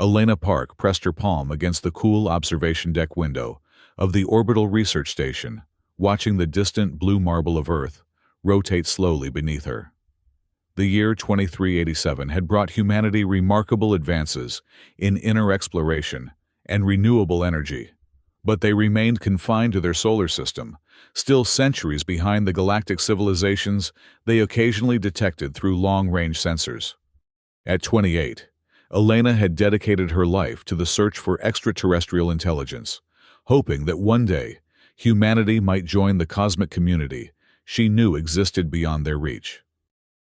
Elena Park pressed her palm against the cool observation deck window of the orbital research station, watching the distant blue marble of Earth rotate slowly beneath her. The year 2387 had brought humanity remarkable advances in inner exploration and renewable energy, but they remained confined to their solar system, still centuries behind the galactic civilizations they occasionally detected through long-range sensors. At 28, Elena had dedicated her life to the search for extraterrestrial intelligence, hoping that one day humanity might join the cosmic community she knew existed beyond their reach.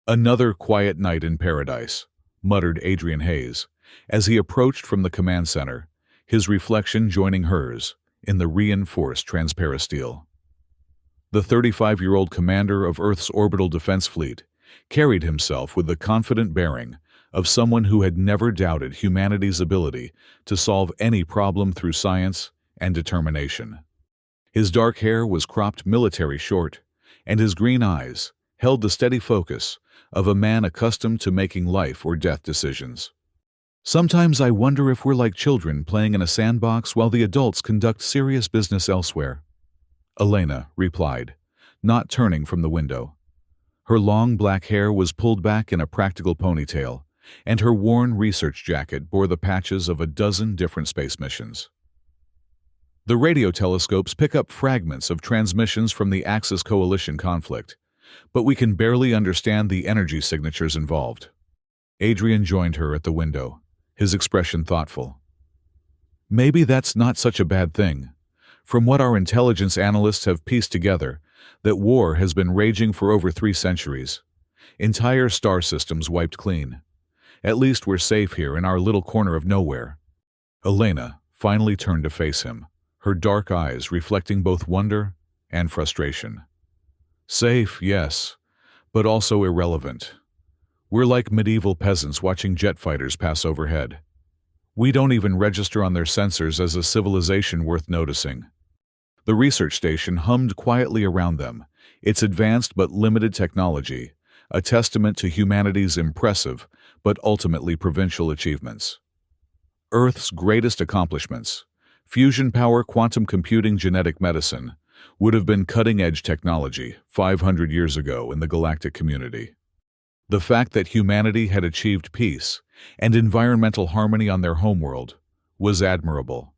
"Another quiet night in paradise," muttered Adrian Hayes, as he approached from the command center, his reflection joining hers in the reinforced transparasteel. The 35-year-old commander of Earth's orbital defense fleet carried himself with the confident bearing of someone who had never doubted humanity's ability to solve any problem through science and determination. His dark hair was cropped military short, and his green eyes held the steady focus of a man accustomed to making life or death decisions. "Sometimes I wonder if we're like children playing in a sandbox while the adults conduct serious business elsewhere," Elena replied, not turning from the window. Her long black hair was pulled back in a practical ponytail, and her worn research jacket bore the patches of a dozen different space missions. The radio telescopes pick up fragments of transmissions from the Axis Coalition conflict, but we can barely understand the energy signatures involved. Adrian joined her at the window, his expression thoughtful. "Maybe that's not such a bad thing. From what our intelligence analysts have pieced together, that war has been raging for over 3 centuries. Entire star systems wiped clean. At least we're safe here in our little corner of nowhere." Elena finally turned to face him, her dark eyes reflecting both wonder and frustration. "Safe, yes, but also irrelevant. We're like medieval peasants watching jet fighters pass overhead. We don't even register on their sensors as a civilization worth noticing." The research station hummed quietly around them, its advanced but limited technology a testament to humanity's impressive but ultimately provincial achievements. Earth's greatest accomplishments, fusion power, quantum computing, genetic medicine, would have been cutting-edge technology 500 years ago in the galactic community. The fact that humanity had achieved peace and environmental harmony on their homeworld was admirable,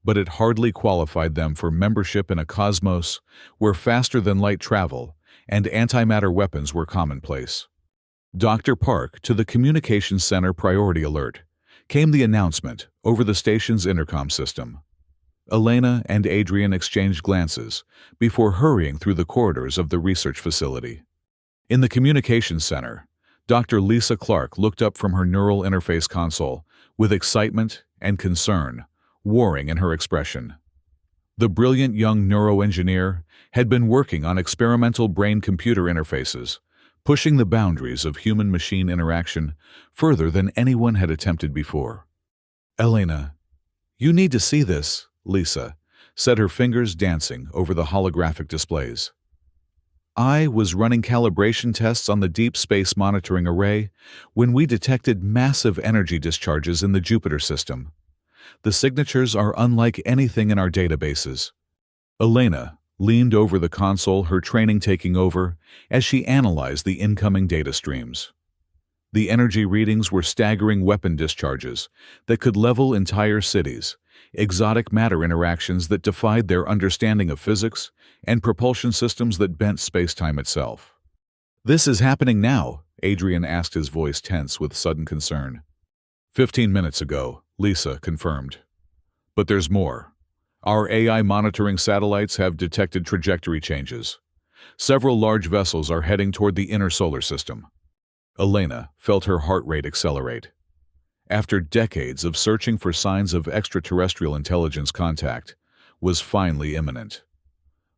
but it hardly qualified them for membership in a cosmos where faster-than-light travel and antimatter weapons were commonplace. Dr. Park, to the communications center priority alert, came the announcement over the station's intercom system. Elena and Adrian exchanged glances before hurrying through the corridors of the research facility. In the communications center, Dr. Lisa Clark looked up from her neural interface console with excitement and concern warring in her expression. The brilliant young neuroengineer had been working on experimental brain-computer interfaces, pushing the boundaries of human-machine interaction further than anyone had attempted before. "Elena, you need to see this," Lisa said, her fingers dancing over the holographic displays. "I was running calibration tests on the Deep Space Monitoring Array when we detected massive energy discharges in the Jupiter system. The signatures are unlike anything in our databases." Elena leaned over the console, her training taking over, as she analyzed the incoming data streams. The energy readings were staggering weapon discharges that could level entire cities, exotic matter interactions that defied their understanding of physics, and propulsion systems that bent space-time itself. "This is happening now?" Adrian asked, his voice tense with sudden concern. 15 minutes ago, Lisa confirmed. "But there's more. Our AI monitoring satellites have detected trajectory changes. Several large vessels are heading toward the inner solar system." Elena felt her heart rate accelerate. After decades of searching for signs of extraterrestrial intelligence, contact was finally imminent.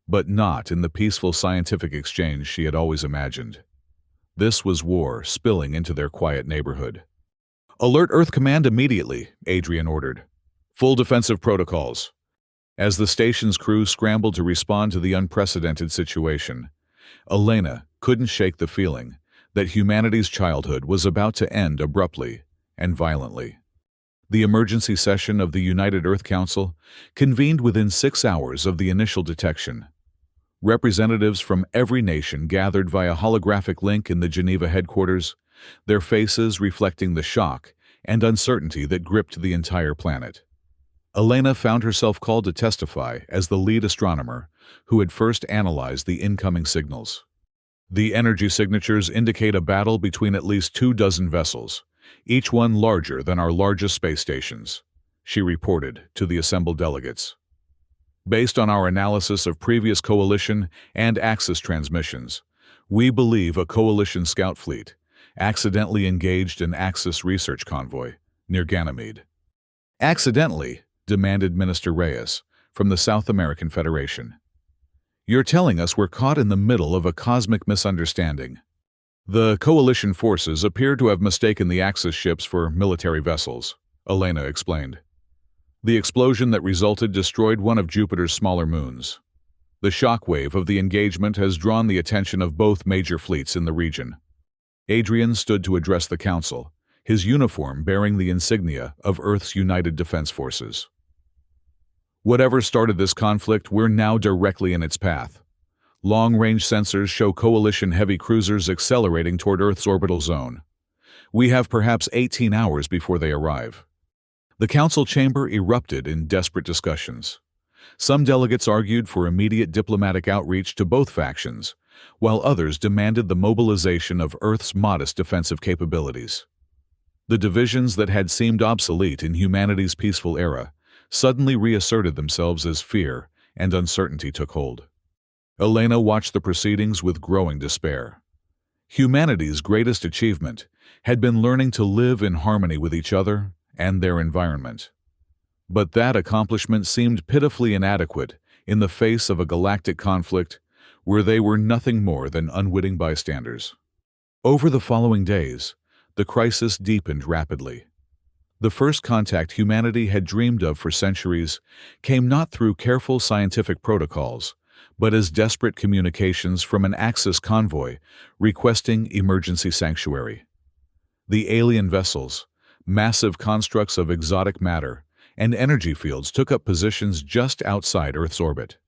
But not in the peaceful scientific exchange she had always imagined. This was war spilling into their quiet neighborhood. "Alert Earth Command immediately," Adrian ordered. "Full defensive protocols." As the station's crew scrambled to respond to the unprecedented situation, Elena couldn't shake the feeling that humanity's childhood was about to end abruptly and violently. The emergency session of the United Earth Council convened within 6 hours of the initial detection. Representatives from every nation gathered via holographic link in the Geneva headquarters, their faces reflecting the shock and uncertainty that gripped the entire planet. Elena found herself called to testify as the lead astronomer who had first analyzed the incoming signals. The energy signatures indicate a battle between at least 24 vessels, each one larger than our largest space stations, she reported to the assembled delegates. Based on our analysis of previous coalition and Axis transmissions, we believe a coalition scout fleet accidentally engaged an Axis research convoy near Ganymede. Accidentally, demanded Minister Reyes from the South American Federation. You're telling us we're caught in the middle of a cosmic misunderstanding. The coalition forces appear to have mistaken the Axis ships for military vessels, Elena explained. The explosion that resulted destroyed one of Jupiter's smaller moons. The shockwave of the engagement has drawn the attention of both major fleets in the region. Adrian stood to address the council, his uniform bearing the insignia of Earth's United Defense Forces. Whatever started this conflict, we're now directly in its path. Long-range sensors show coalition heavy cruisers accelerating toward Earth's orbital zone. We have perhaps 18 hours before they arrive. The council chamber erupted in desperate discussions. Some delegates argued for immediate diplomatic outreach to both factions, while others demanded the mobilization of Earth's modest defensive capabilities. The divisions that had seemed obsolete in humanity's peaceful era suddenly reasserted themselves as fear and uncertainty took hold. Elena watched the proceedings with growing despair. Humanity's greatest achievement had been learning to live in harmony with each other and their environment. But that accomplishment seemed pitifully inadequate in the face of a galactic conflict where they were nothing more than unwitting bystanders. Over the following days, the crisis deepened rapidly. The first contact humanity had dreamed of for centuries came not through careful scientific protocols, but as desperate communications from an Axis convoy requesting emergency sanctuary. The alien vessels, massive constructs of exotic matter, and energy fields took up positions just outside Earth's orbit.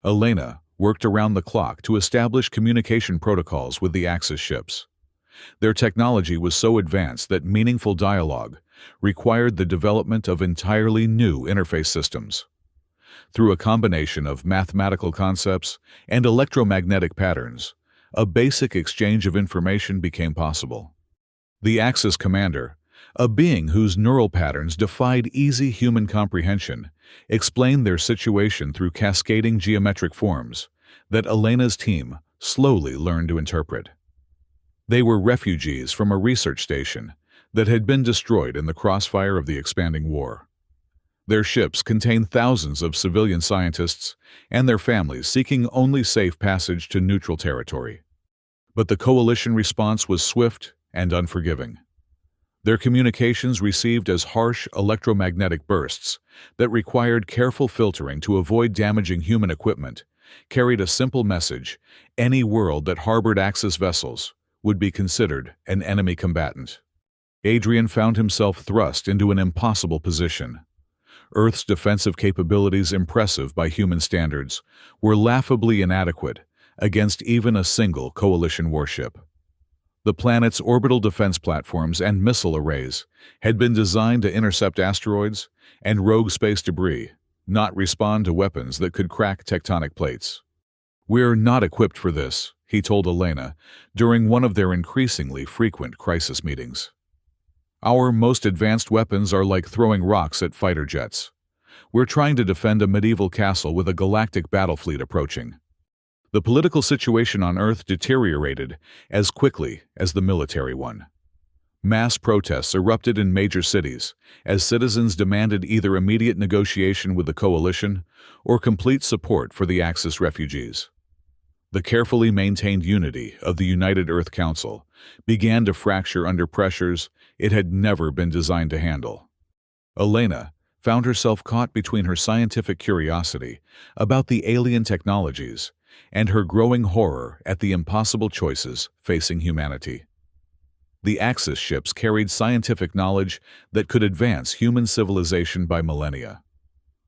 Elena worked around the clock to establish communication protocols with the Axis ships. Their technology was so advanced that meaningful dialogue required the development of entirely new interface systems. Through a combination of mathematical concepts and electromagnetic patterns, a basic exchange of information became possible. The Axis commander, a being whose neural patterns defied easy human comprehension, explained their situation through cascading geometric forms that Elena's team slowly learned to interpret. They were refugees from a research station that had been destroyed in the crossfire of the expanding war. Their ships contained thousands of civilian scientists and their families seeking only safe passage to neutral territory. But the coalition response was swift and unforgiving. Their communications received as harsh electromagnetic bursts that required careful filtering to avoid damaging human equipment carried a simple message: any world that harbored Axis vessels would be considered an enemy combatant. Adrian found himself thrust into an impossible position. Earth's defensive capabilities, impressive by human standards, were laughably inadequate against even a single coalition warship. The planet's orbital defense platforms and missile arrays had been designed to intercept asteroids and rogue space debris, not respond to weapons that could crack tectonic plates. "We're not equipped for this," he told Elena during one of their increasingly frequent crisis meetings. "Our most advanced weapons are like throwing rocks at fighter jets. We're trying to defend a medieval castle with a galactic battle fleet approaching." The political situation on Earth deteriorated as quickly as the military one. Mass protests erupted in major cities as citizens demanded either immediate negotiation with the coalition or complete support for the Axis refugees. The carefully maintained unity of the United Earth Council began to fracture under pressures it had never been designed to handle. Elena found herself caught between her scientific curiosity about the alien technologies and her growing horror at the impossible choices facing humanity. The Axis ships carried scientific knowledge that could advance human civilization by millennia.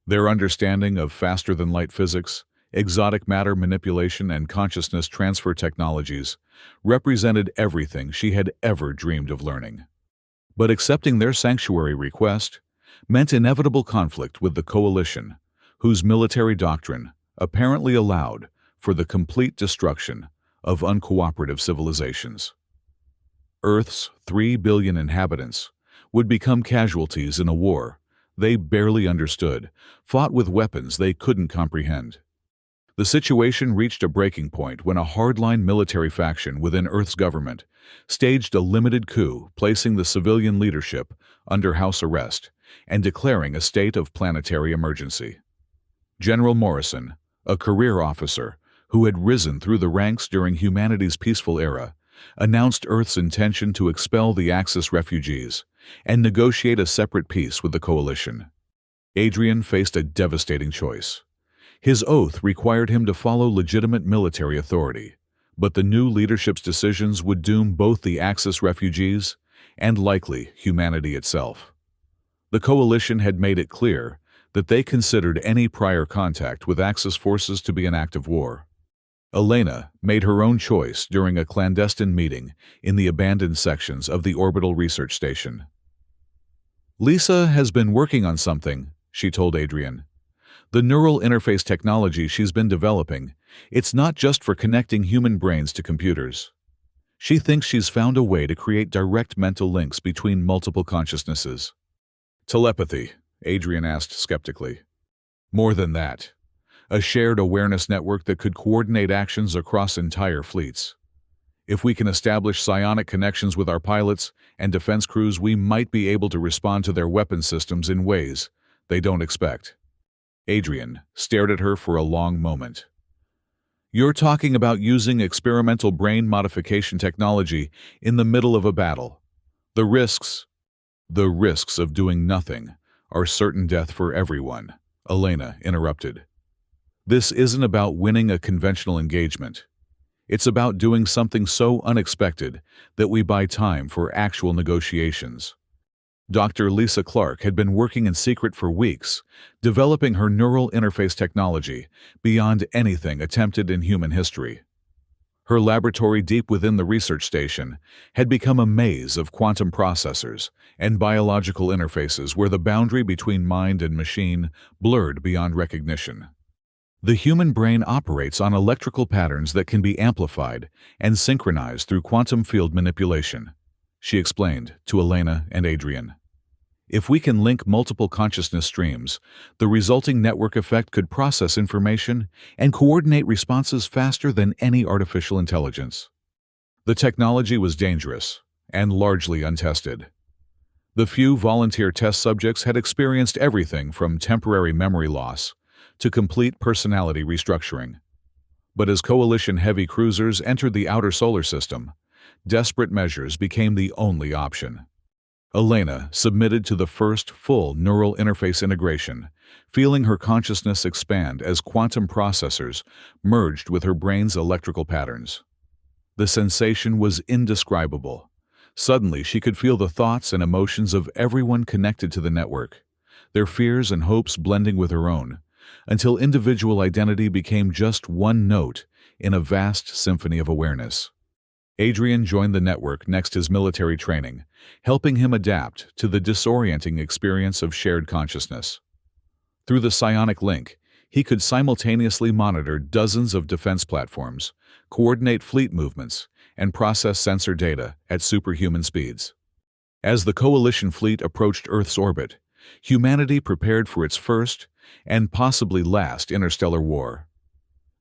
Their understanding of faster-than-light physics, exotic matter manipulation, and consciousness transfer technologies represented everything she had ever dreamed of learning. But accepting their sanctuary request meant inevitable conflict with the Coalition, whose military doctrine apparently allowed for the complete destruction of uncooperative civilizations. Earth's 3 billion inhabitants would become casualties in a war they barely understood, fought with weapons they couldn't comprehend. The situation reached a breaking point when a hardline military faction within Earth's government staged a limited coup, placing the civilian leadership under house arrest and declaring a state of planetary emergency. General Morrison, a career officer who had risen through the ranks during humanity's peaceful era, announced Earth's intention to expel the Axis refugees and negotiate a separate peace with the Coalition. Adrian faced a devastating choice. His oath required him to follow legitimate military authority, but the new leadership's decisions would doom both the Axis refugees and likely humanity itself. The Coalition had made it clear that they considered any prior contact with Axis forces to be an act of war. Elena made her own choice during a clandestine meeting in the abandoned sections of the orbital research station. Lisa has been working on something, she told Adrian. The neural interface technology she's been developing, it's not just for connecting human brains to computers. She thinks she's found a way to create direct mental links between multiple consciousnesses. Telepathy, Adrian asked skeptically. More than that. A shared awareness network that could coordinate actions across entire fleets. If we can establish psionic connections with our pilots and defense crews, we might be able to respond to their weapon systems in ways they don't expect. Adrian stared at her for a long moment. You're talking about using experimental brain modification technology in the middle of a battle. The risks of doing nothing are certain death for everyone, Elena interrupted. This isn't about winning a conventional engagement. It's about doing something so unexpected that we buy time for actual negotiations. Dr. Lisa Clark had been working in secret for weeks, developing her neural interface technology beyond anything attempted in human history. Her laboratory deep within the research station had become a maze of quantum processors and biological interfaces where the boundary between mind and machine blurred beyond recognition. The human brain operates on electrical patterns that can be amplified and synchronized through quantum field manipulation, she explained to Elena and Adrian. If we can link multiple consciousness streams, the resulting network effect could process information and coordinate responses faster than any artificial intelligence. The technology was dangerous and largely untested. The few volunteer test subjects had experienced everything from temporary memory loss to complete personality restructuring. But as Coalition heavy cruisers entered the outer solar system, desperate measures became the only option. Elena submitted to the first full neural interface integration, feeling her consciousness expand as quantum processors merged with her brain's electrical patterns. The sensation was indescribable. Suddenly, she could feel the thoughts and emotions of everyone connected to the network, their fears and hopes blending with her own, until individual identity became just one note in a vast symphony of awareness. Adrian joined the network next his military training, helping him adapt to the disorienting experience of shared consciousness. Through the psionic link, he could simultaneously monitor dozens of defense platforms, coordinate fleet movements, and process sensor data at superhuman speeds. As the Coalition fleet approached Earth's orbit, humanity prepared for its first and possibly last interstellar war.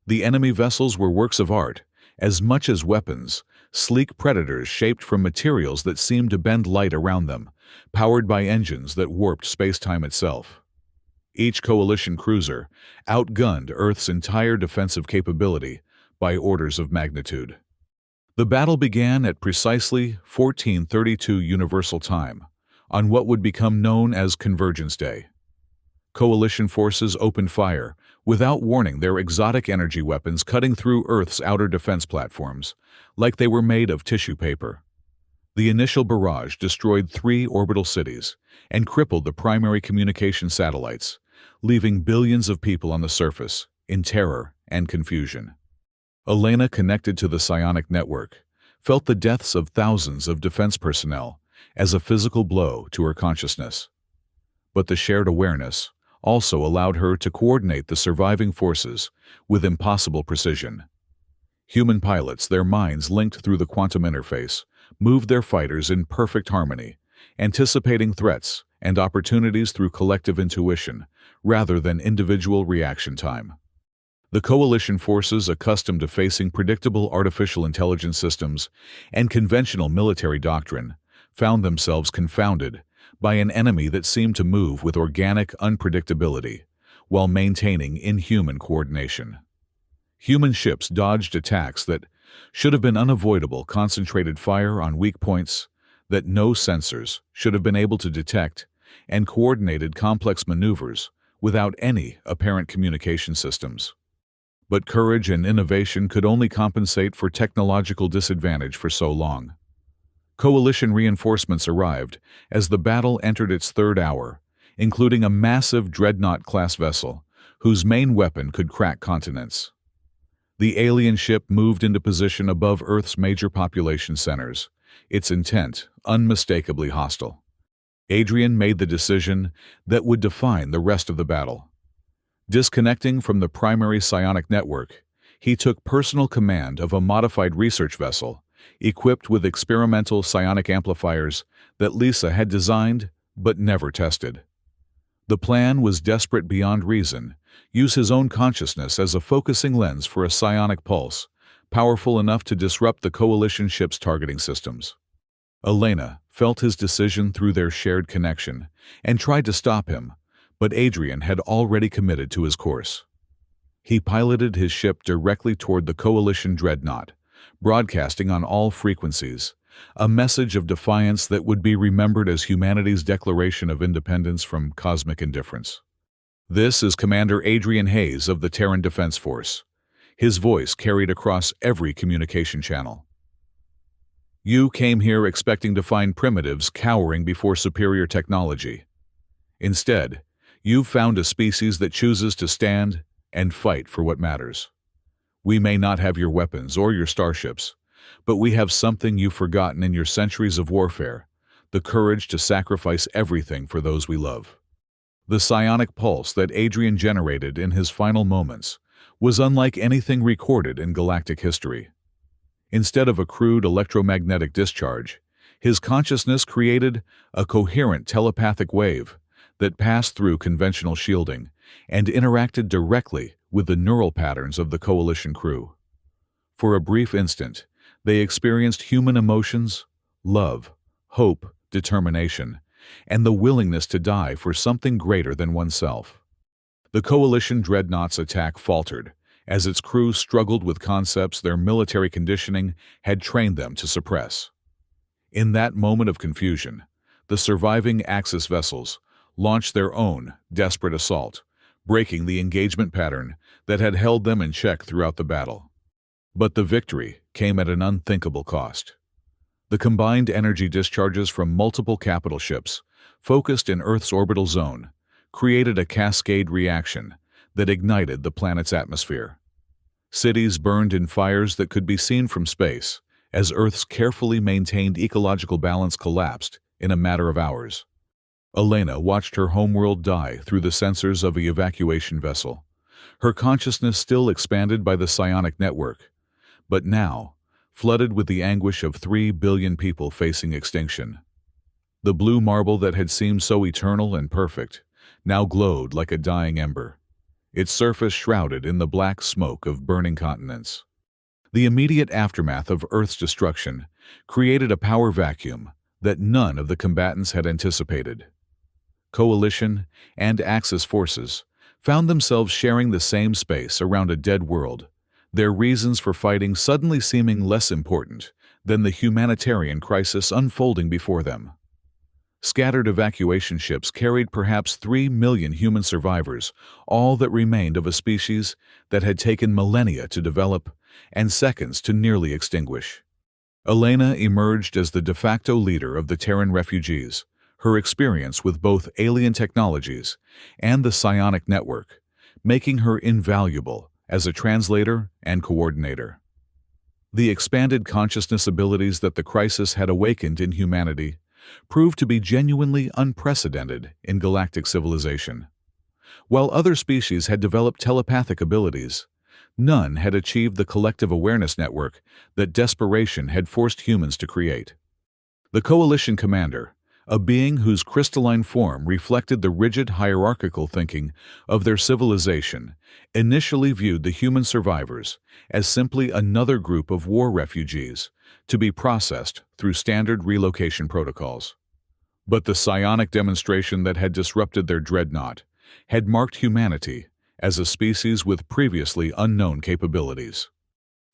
The enemy vessels were works of art, as much as weapons, sleek predators shaped from materials that seemed to bend light around them, powered by engines that warped space-time itself. Each Coalition cruiser outgunned Earth's entire defensive capability by orders of magnitude. The battle began at precisely 1432 Universal Time, on what would become known as Convergence Day. Coalition forces opened fire, without warning, their exotic energy weapons cutting through Earth's outer defense platforms, like they were made of tissue paper. The initial barrage destroyed 3 orbital cities and crippled the primary communication satellites, leaving billions of people on the surface in terror and confusion. Elena, connected to the psionic network, felt the deaths of thousands of defense personnel as a physical blow to her consciousness. But the shared awareness also allowed her to coordinate the surviving forces with impossible precision. Human pilots, their minds linked through the quantum interface, moved their fighters in perfect harmony, anticipating threats and opportunities through collective intuition rather than individual reaction time. The coalition forces, accustomed to facing predictable artificial intelligence systems and conventional military doctrine, found themselves confounded by an enemy that seemed to move with organic unpredictability while maintaining inhuman coordination. Human ships dodged attacks that should have been unavoidable, concentrated fire on weak points that no sensors should have been able to detect, and coordinated complex maneuvers without any apparent communication systems. But courage and innovation could only compensate for technological disadvantage for so long. Coalition reinforcements arrived as the battle entered its third hour, including a massive dreadnought-class vessel whose main weapon could crack continents. The alien ship moved into position above Earth's major population centers, its intent unmistakably hostile. Adrian made the decision that would define the rest of the battle. Disconnecting from the primary psionic network, he took personal command of a modified research vessel equipped with experimental psionic amplifiers that Lisa had designed but never tested. The plan was desperate beyond reason: use his own consciousness as a focusing lens for a psionic pulse, powerful enough to disrupt the coalition ship's targeting systems. Elena felt his decision through their shared connection and tried to stop him, but Adrian had already committed to his course. He piloted his ship directly toward the coalition dreadnought, broadcasting on all frequencies, a message of defiance that would be remembered as humanity's declaration of independence from cosmic indifference. "This is Commander Adrian Hayes of the Terran Defense Force." His voice carried across every communication channel. "You came here expecting to find primitives cowering before superior technology. Instead, you've found a species that chooses to stand and fight for what matters. We may not have your weapons or your starships, but we have something you've forgotten in your centuries of warfare: the courage to sacrifice everything for those we love." The psionic pulse that Adrian generated in his final moments was unlike anything recorded in galactic history. Instead of a crude electromagnetic discharge, his consciousness created a coherent telepathic wave that passed through conventional shielding and interacted directly with the neural patterns of the coalition crew. For a brief instant, they experienced human emotions: love, hope, determination, and the willingness to die for something greater than oneself. The coalition dreadnought's attack faltered as its crew struggled with concepts their military conditioning had trained them to suppress. In that moment of confusion, the surviving Axis vessels launched their own desperate assault, breaking the engagement pattern that had held them in check throughout the battle. But the victory came at an unthinkable cost. The combined energy discharges from multiple capital ships, focused in Earth's orbital zone, created a cascade reaction that ignited the planet's atmosphere. Cities burned in fires that could be seen from space, as Earth's carefully maintained ecological balance collapsed in a matter of hours. Elena watched her homeworld die through the sensors of an evacuation vessel, her consciousness still expanded by the psionic network, but now flooded with the anguish of 3 billion people facing extinction. The blue marble that had seemed so eternal and perfect now glowed like a dying ember, its surface shrouded in the black smoke of burning continents. The immediate aftermath of Earth's destruction created a power vacuum that none of the combatants had anticipated. Coalition and Axis forces found themselves sharing the same space around a dead world, their reasons for fighting suddenly seeming less important than the humanitarian crisis unfolding before them. Scattered evacuation ships carried perhaps 3 million human survivors, all that remained of a species that had taken millennia to develop and seconds to nearly extinguish. Elena emerged as the de facto leader of the Terran refugees, her experience with both alien technologies and the psionic network, making her invaluable as a translator and coordinator. The expanded consciousness abilities that the crisis had awakened in humanity proved to be genuinely unprecedented in galactic civilization. While other species had developed telepathic abilities, none had achieved the collective awareness network that desperation had forced humans to create. The Coalition commander, a being whose crystalline form reflected the rigid hierarchical thinking of their civilization, initially viewed the human survivors as simply another group of war refugees to be processed through standard relocation protocols. But the psionic demonstration that had disrupted their dreadnought had marked humanity as a species with previously unknown capabilities.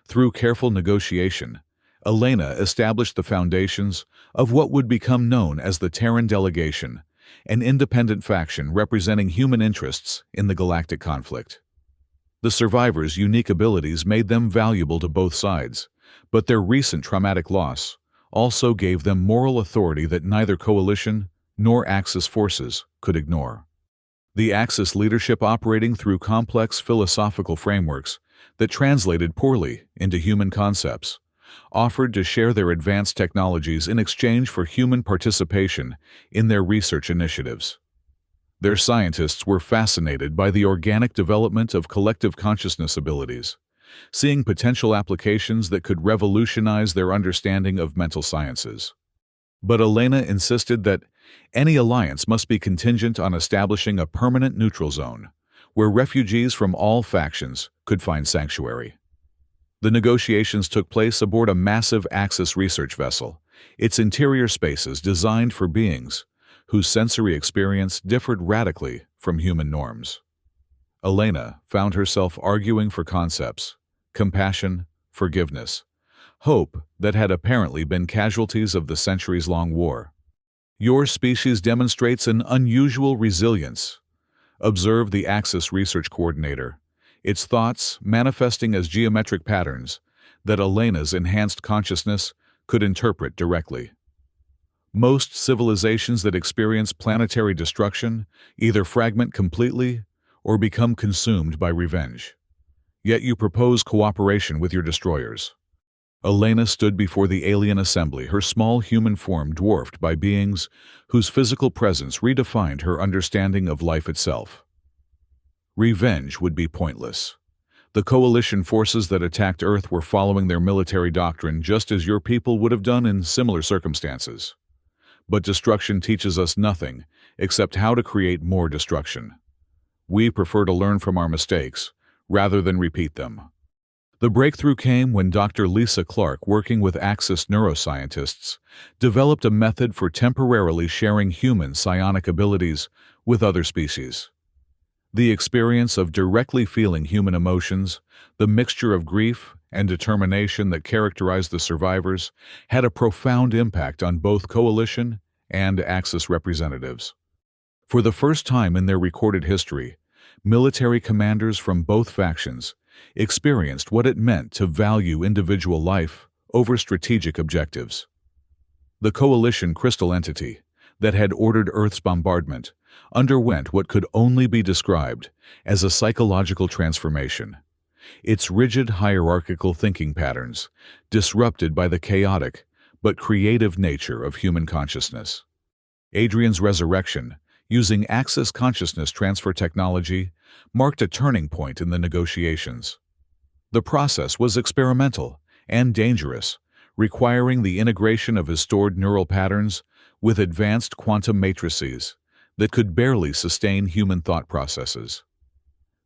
Through careful negotiation, Elena established the foundations of what would become known as the Terran Delegation, an independent faction representing human interests in the galactic conflict. The survivors' unique abilities made them valuable to both sides, but their recent traumatic loss also gave them moral authority that neither Coalition nor Axis forces could ignore. The Axis leadership, operating through complex philosophical frameworks that translated poorly into human concepts, offered to share their advanced technologies in exchange for human participation in their research initiatives. Their scientists were fascinated by the organic development of collective consciousness abilities, seeing potential applications that could revolutionize their understanding of mental sciences. But Elena insisted that any alliance must be contingent on establishing a permanent neutral zone, where refugees from all factions could find sanctuary. The negotiations took place aboard a massive Axis research vessel, its interior spaces designed for beings whose sensory experience differed radically from human norms. Elena found herself arguing for concepts, compassion, forgiveness, hope that had apparently been casualties of the centuries-long war. "Your species demonstrates an unusual resilience," observed the Axis research coordinator, its thoughts manifesting as geometric patterns that Elena's enhanced consciousness could interpret directly. "Most civilizations that experience planetary destruction either fragment completely or become consumed by revenge. Yet you propose cooperation with your destroyers." Elena stood before the alien assembly, her small human form dwarfed by beings whose physical presence redefined her understanding of life itself. Revenge would be pointless. The Coalition forces that attacked Earth were following their military doctrine just as your people would have done in similar circumstances. But destruction teaches us nothing except how to create more destruction. We prefer to learn from our mistakes rather than repeat them. The breakthrough came when Dr. Lisa Clark, working with Axis neuroscientists, developed a method for temporarily sharing human psionic abilities with other species. The experience of directly feeling human emotions, the mixture of grief and determination that characterized the survivors, had a profound impact on both Coalition and Axis representatives. For the first time in their recorded history, military commanders from both factions experienced what it meant to value individual life over strategic objectives. The Coalition crystal entity that had ordered Earth's bombardment underwent what could only be described as a psychological transformation. Its rigid hierarchical thinking patterns disrupted by the chaotic but creative nature of human consciousness. Adrian's resurrection, using Axis consciousness transfer technology, marked a turning point in the negotiations. The process was experimental and dangerous, requiring the integration of his stored neural patterns with advanced quantum matrices that could barely sustain human thought processes.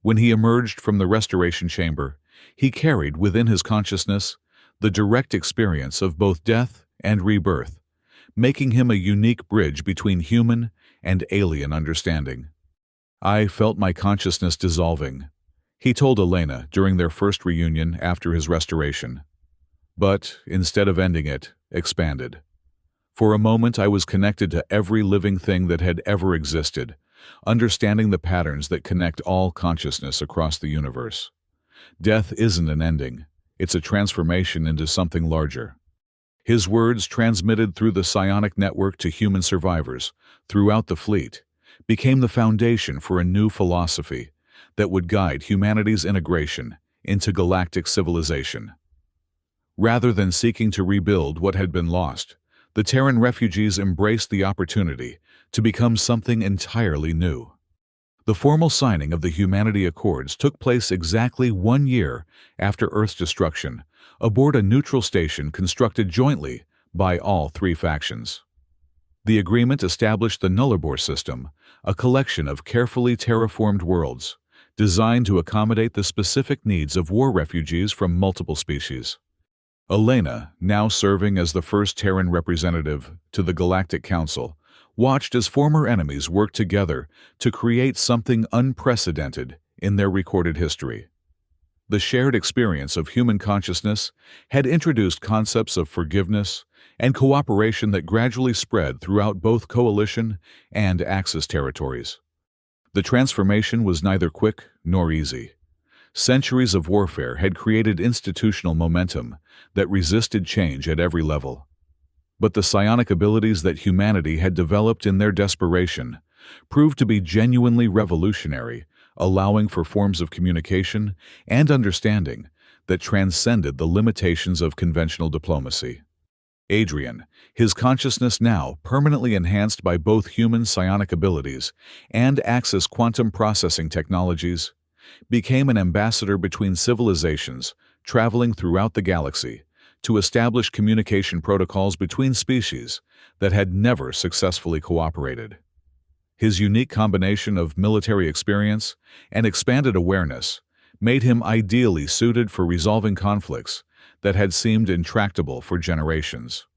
When he emerged from the restoration chamber, he carried within his consciousness the direct experience of both death and rebirth, making him a unique bridge between human and alien understanding. "I felt my consciousness dissolving," he told Elena during their first reunion after his restoration. "But, instead of ending it, expanded. For a moment I was connected to every living thing that had ever existed, understanding the patterns that connect all consciousness across the universe. Death isn't an ending, it's a transformation into something larger." His words, transmitted through the psionic network to human survivors throughout the fleet, became the foundation for a new philosophy that would guide humanity's integration into galactic civilization. Rather than seeking to rebuild what had been lost, the Terran refugees embraced the opportunity to become something entirely new. The formal signing of the Humanity Accords took place exactly 1 year after Earth's destruction, aboard a neutral station constructed jointly by all three factions. The agreement established the Nullarbor system, a collection of carefully terraformed worlds, designed to accommodate the specific needs of war refugees from multiple species. Elena, now serving as the first Terran representative to the Galactic Council, watched as former enemies worked together to create something unprecedented in their recorded history. The shared experience of human consciousness had introduced concepts of forgiveness and cooperation that gradually spread throughout both Coalition and Axis territories. The transformation was neither quick nor easy. Centuries of warfare had created institutional momentum that resisted change at every level. But the psionic abilities that humanity had developed in their desperation proved to be genuinely revolutionary, allowing for forms of communication and understanding that transcended the limitations of conventional diplomacy. Adrian, his consciousness now permanently enhanced by both human psionic abilities and Axis quantum processing technologies, became an ambassador between civilizations, traveling throughout the galaxy to establish communication protocols between species that had never successfully cooperated. His unique combination of military experience and expanded awareness made him ideally suited for resolving conflicts that had seemed intractable for generations.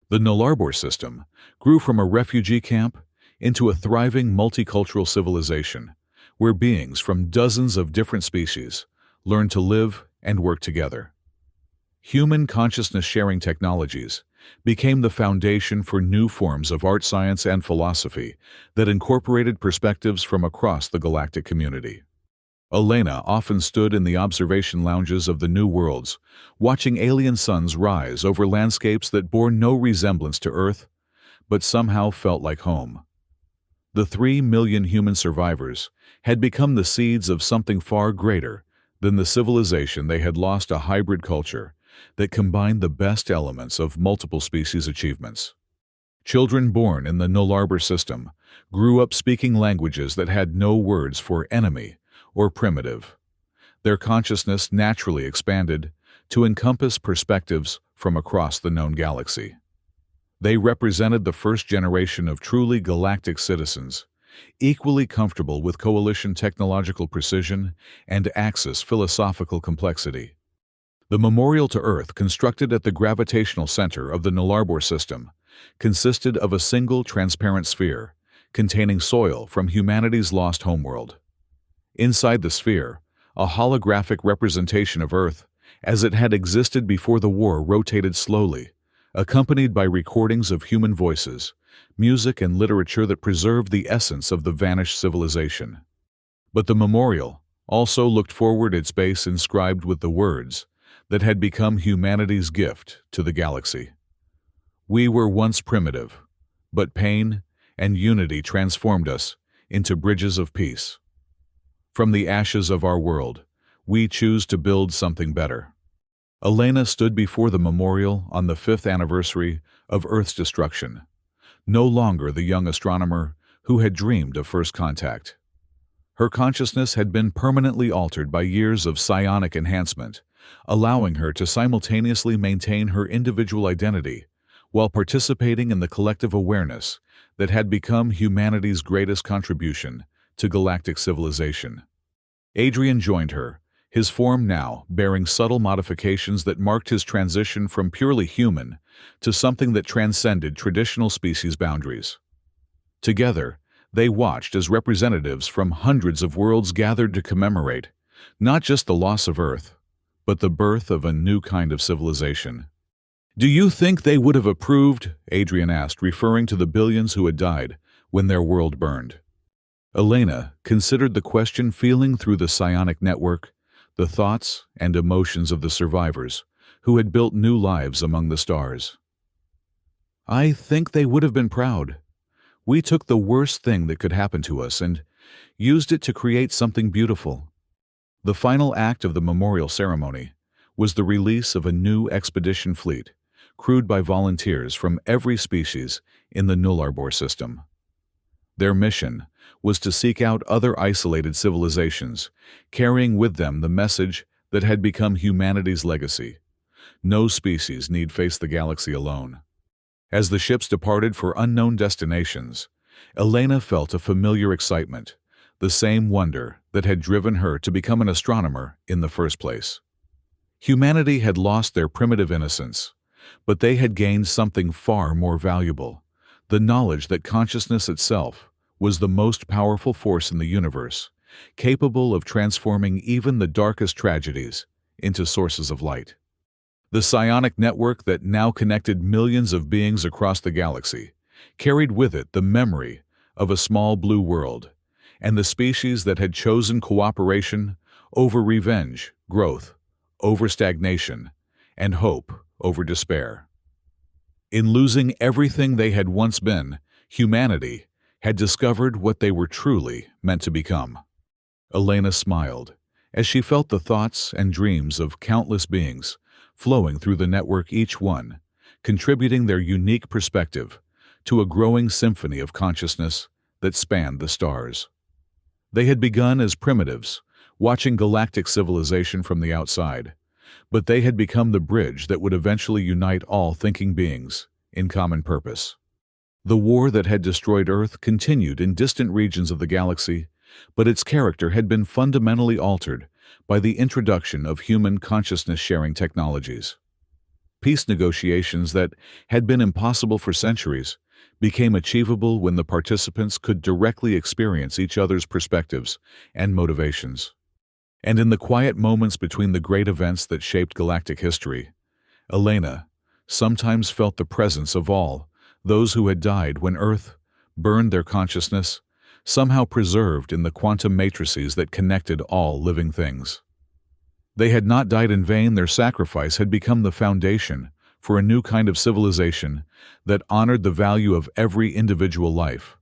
The Nullarbor system grew from a refugee camp into a thriving multicultural civilization where beings from dozens of different species learned to live and work together. Human consciousness-sharing technologies became the foundation for new forms of art, science, and philosophy that incorporated perspectives from across the galactic community. Elena often stood in the observation lounges of the New Worlds, watching alien suns rise over landscapes that bore no resemblance to Earth, but somehow felt like home. The 3 million human survivors had become the seeds of something far greater than the civilization they had lost, a hybrid culture that combined the best elements of multiple species achievements. Children born in the Nullarbor system grew up speaking languages that had no words for enemy or primitive. Their consciousness naturally expanded to encompass perspectives from across the known galaxy. They represented the first generation of truly galactic citizens, equally comfortable with Coalition technological precision and Axis philosophical complexity. The memorial to Earth, constructed at the gravitational center of the Nullarbor system, consisted of a single transparent sphere containing soil from humanity's lost homeworld. Inside the sphere, a holographic representation of Earth as it had existed before the war rotated slowly, accompanied by recordings of human voices, music, and literature that preserved the essence of the vanished civilization. But the memorial also looked forward, its base inscribed with the words that had become humanity's gift to the galaxy. We were once primitive, but pain and unity transformed us into bridges of peace. From the ashes of our world, we choose to build something better. Elena stood before the memorial on the 5th anniversary of Earth's destruction, no longer the young astronomer who had dreamed of first contact. Her consciousness had been permanently altered by years of psionic enhancement, allowing her to simultaneously maintain her individual identity while participating in the collective awareness that had become humanity's greatest contribution to galactic civilization. Adrian joined her, his form now bearing subtle modifications that marked his transition from purely human to something that transcended traditional species boundaries. Together, they watched as representatives from hundreds of worlds gathered to commemorate not just the loss of Earth, but the birth of a new kind of civilization. "Do you think they would have approved?" Adrian asked, referring to the billions who had died when their world burned. Elena considered the question, feeling through the psionic network the thoughts and emotions of the survivors who had built new lives among the stars. I think they would have been proud. We took the worst thing that could happen to us and used it to create something beautiful. The final act of the memorial ceremony was the release of a new expedition fleet, crewed by volunteers from every species in the Nullarbor system. Their mission was to seek out other isolated civilizations, carrying with them the message that had become humanity's legacy. No species need face the galaxy alone. As the ships departed for unknown destinations, Elena felt a familiar excitement, the same wonder that had driven her to become an astronomer in the first place. Humanity had lost their primitive innocence, but they had gained something far more valuable, the knowledge that consciousness itself was the most powerful force in the universe, capable of transforming even the darkest tragedies into sources of light. The psionic network that now connected millions of beings across the galaxy carried with it the memory of a small blue world and the species that had chosen cooperation over revenge, growth over stagnation, and hope over despair. In losing everything they had once been, humanity had discovered what they were truly meant to become. Elena smiled as she felt the thoughts and dreams of countless beings flowing through the network, each one contributing their unique perspective to a growing symphony of consciousness that spanned the stars. They had begun as primitives, watching galactic civilization from the outside, but they had become the bridge that would eventually unite all thinking beings in common purpose. The war that had destroyed Earth continued in distant regions of the galaxy, but its character had been fundamentally altered by the introduction of human consciousness-sharing technologies. Peace negotiations that had been impossible for centuries became achievable when the participants could directly experience each other's perspectives and motivations. And in the quiet moments between the great events that shaped galactic history, Elena sometimes felt the presence of all those who had died when Earth burned, their consciousness somehow preserved in the quantum matrices that connected all living things. They had not died in vain. Their sacrifice had become the foundation for a new kind of civilization that honored the value of every individual life,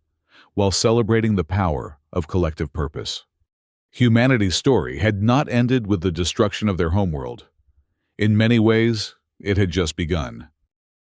while celebrating the power of collective purpose. Humanity's story had not ended with the destruction of their homeworld. In many ways, it had just begun.